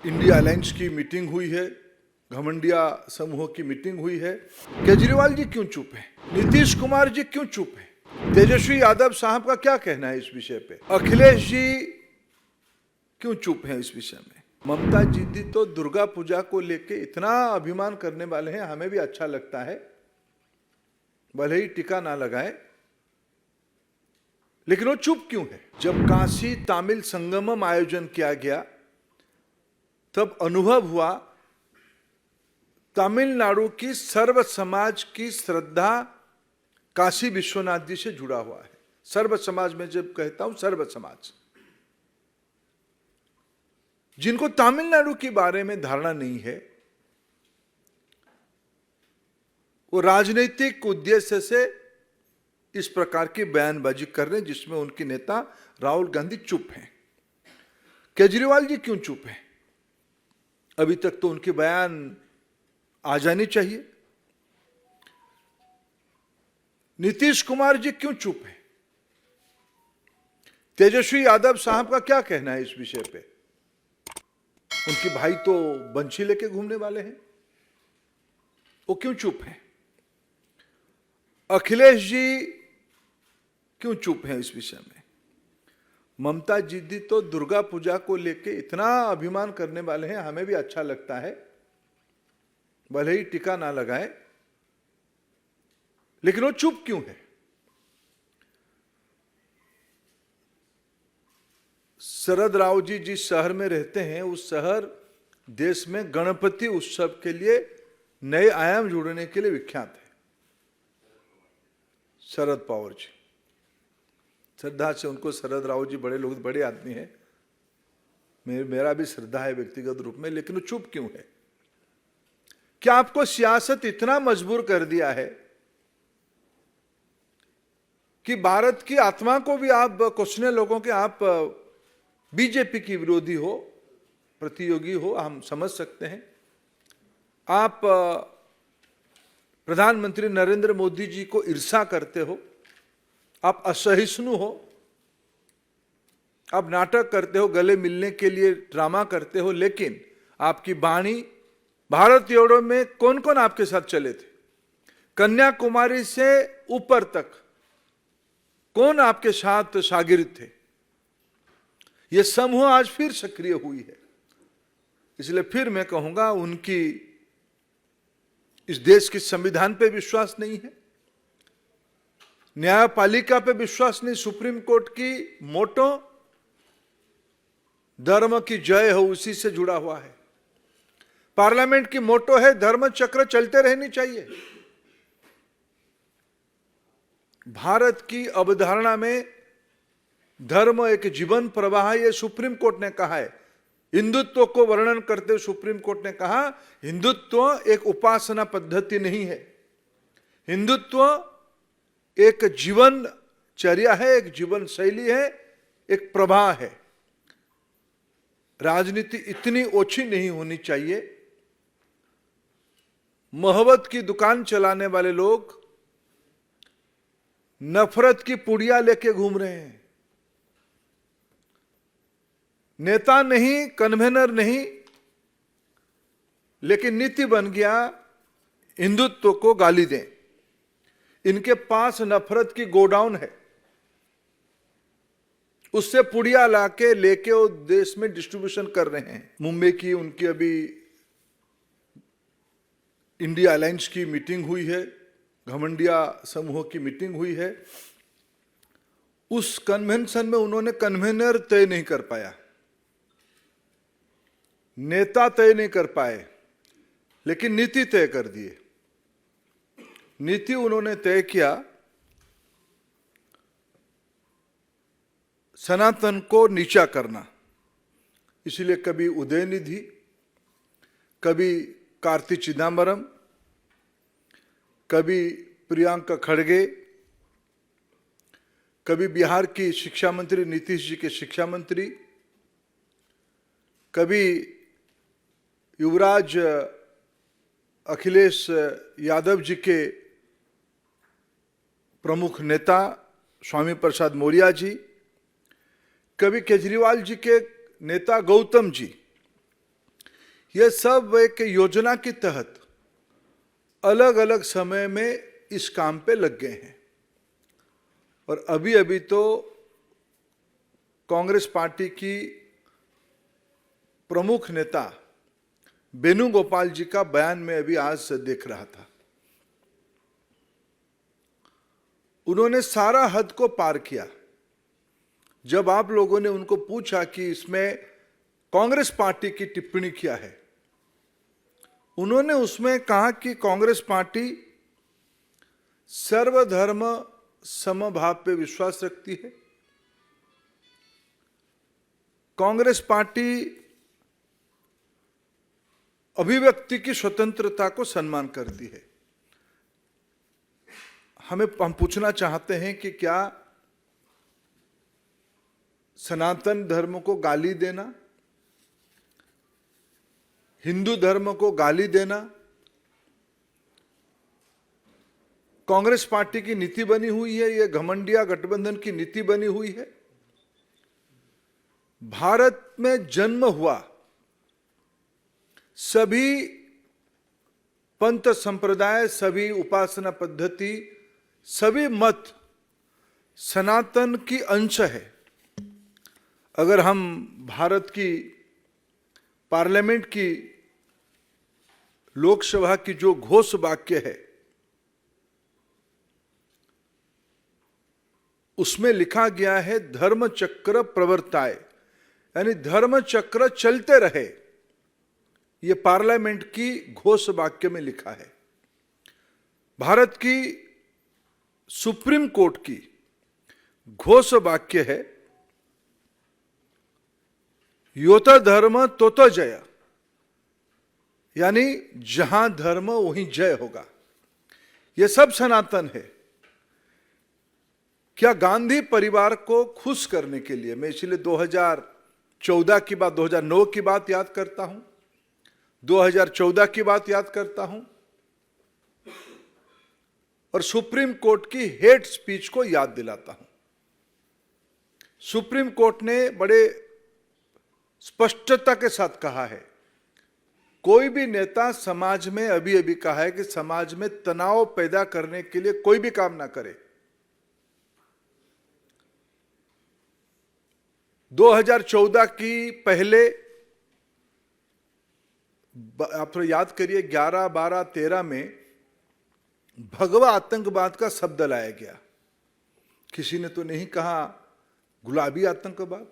India alliance की meeting हुई है, घमंडिया समूह की मीटिंग हुई है। केजरीवाल जी क्यों चुप हैं? नीतीश कुमार जी क्यों चुप हैं? तेजस्वी यादव साहब का क्या कहना है इस विषय पे? अखिलेश जी क्यों चुप हैं इस विषय में? ममता जी तो दुर्गा पूजा को लेके इतना अभिमान करने वाले हैं, हमें भी अच्छा लगता है, भले ही टीका ना लगाए, लेकिन वो चुप क्यों है? जब काशी तमिल संगमम आयोजन किया गया तब अनुभव हुआ तमिलनाडु की सर्व समाज की श्रद्धा काशी विश्वनाथ जी से जुड़ा हुआ है। सर्व समाज में जब कहता हूं सर्व समाज, जिनको तमिलनाडु के बारे में धारणा नहीं है, वो राजनीतिक उद्देश्य से इस प्रकार की बयानबाजी कर रहे हैं जिसमें उनके नेता राहुल गांधी चुप हैं। केजरीवाल जी क्यों चुप हैं? अभी तक तो उनके बयान आ जाने चाहिए। नीतीश कुमार जी क्यों चुप हैं? तेजस्वी यादव साहब का क्या कहना है इस विषय पे? उनके भाई तो बंशी लेके घूमने वाले हैं, वो क्यों चुप हैं? अखिलेश जी क्यों चुप हैं इस विषय में? ममता जी तो दुर्गा पूजा को लेके इतना अभिमान करने वाले हैं, हमें भी अच्छा लगता है, भले ही टीका ना लगाए, लेकिन वो चुप क्यों है? शरद राव जी जिस शहर में रहते हैं, उस शहर देश में गणपति उत्सव के लिए नए आयाम जोड़ने के लिए विख्यात है। शरद पवार जी, श्रद्धा से उनको शरद राव जी बड़े लोग, बड़े आदमी हैं, मेरा भी श्रद्धा है व्यक्तिगत रूप में, लेकिन वो चुप क्यों है? क्या आपको सियासत इतना मजबूर कर दिया है कि भारत की आत्मा को भी आप कुछने लोगों के, आप बीजेपी की विरोधी हो, प्रतियोगी हो, हम समझ सकते हैं। आप प्रधानमंत्री नरेंद्र मोदी जी को ईर्ष्या करते हो, आप असहिष्णु हो, आप नाटक करते हो, गले मिलने के लिए ड्रामा करते हो, लेकिन आपकी वाणी भारत जोड़ो में कौन कौन आपके साथ चले थे? कन्याकुमारी से ऊपर तक कौन आपके साथ शागिर्द थे? यह समूह आज फिर सक्रिय हुई है। इसलिए फिर मैं कहूंगा, उनकी इस देश के संविधान पे विश्वास नहीं है, न्यायपालिका पे विश्वास नहीं। सुप्रीम कोर्ट की मोटो धर्म की जय हो, उसी से जुड़ा हुआ है। पार्लियामेंट की मोटो है धर्म चक्र चलते रहनी चाहिए। भारत की अवधारणा में धर्म एक जीवन प्रवाह है, यह सुप्रीम कोर्ट ने कहा है। हिंदुत्व को वर्णन करते हुए सुप्रीम कोर्ट ने कहा, हिंदुत्व एक उपासना पद्धति नहीं है, हिंदुत्व एक जीवनचर्या है, एक जीवन शैली है, एक प्रवाह है। राजनीति इतनी ओछी नहीं होनी चाहिए। मोहब्बत की दुकान चलाने वाले लोग नफरत की पुड़िया लेके घूम रहे हैं। नेता नहीं, कन्वेनर नहीं, लेकिन नीति बन गया हिंदुत्व को गाली दें। इनके पास नफरत की गोडाउन है, उससे पुड़िया लाके लेके वो देश में डिस्ट्रीब्यूशन कर रहे हैं। मुंबई की उनकी अभी इंडिया अलायंस की मीटिंग हुई है, घमंडिया समूह की मीटिंग हुई है। उस कन्वेंशन में उन्होंने कन्वेनर तय नहीं कर पाया, नेता तय नहीं कर पाए, लेकिन नीति तय कर दिए। नीति उन्होंने तय किया, सनातन को नीचा करना। इसलिए कभी उदयनिधि, कभी कार्ति चिदम्बरम, कभी प्रियंका खड़गे, कभी बिहार की शिक्षा मंत्री नीतीश जी के शिक्षा मंत्री, कभी युवराज अखिलेश यादव जी के प्रमुख नेता स्वामी प्रसाद मौर्य जी, कभी केजरीवाल जी के नेता गौतम जी, ये सब एक योजना के तहत अलग अलग समय में इस काम पे लग गए हैं। और अभी अभी तो कांग्रेस पार्टी की प्रमुख नेता वेणुगोपाल जी का बयान में अभी आज से देख रहा था, उन्होंने सारा हद को पार किया। जब आप लोगों ने उनको पूछा कि इसमें कांग्रेस पार्टी की टिप्पणी क्या है, उन्होंने उसमें कहा कि कांग्रेस पार्टी सर्वधर्म समभाव पे विश्वास रखती है, कांग्रेस पार्टी अभिव्यक्ति की स्वतंत्रता को सम्मान करती है। हम पूछना चाहते हैं कि क्या सनातन धर्म को गाली देना, हिंदू धर्म को गाली देना कांग्रेस पार्टी की नीति बनी हुई है? ये घमंडिया गठबंधन की नीति बनी हुई है? भारत में जन्म हुआ सभी पंथ संप्रदाय, सभी उपासना पद्धति, सभी मत सनातन की अंश है। अगर हम भारत की पार्लियामेंट की, लोकसभा की जो घोष वाक्य है, उसमें लिखा गया है धर्म चक्र प्रवर्ताए, यानी धर्म चक्र चलते रहे। ये पार्लियामेंट की घोष वाक्य में लिखा है। भारत की सुप्रीम कोर्ट की घोष वाक्य है योत धर्म तोत जय, यानी जहां धर्म वहीं जय होगा। यह सब सनातन है। क्या गांधी परिवार को खुश करने के लिए, मैं इसलिए 2014 की बात, 2009 की बात याद करता हूं, 2014 की बात याद करता हूं, और सुप्रीम कोर्ट की हेट स्पीच को याद दिलाता हूं। सुप्रीम कोर्ट ने बड़े स्पष्टता के साथ कहा है, कोई भी नेता समाज में, अभी अभी कहा है कि समाज में तनाव पैदा करने के लिए कोई भी काम ना करे। 2014 की पहले, आप थोड़ा याद करिए, 11, 12, 13 में भगवा आतंकवाद का शब्द लाया गया। किसी ने तो नहीं कहा गुलाबी आतंकवाद,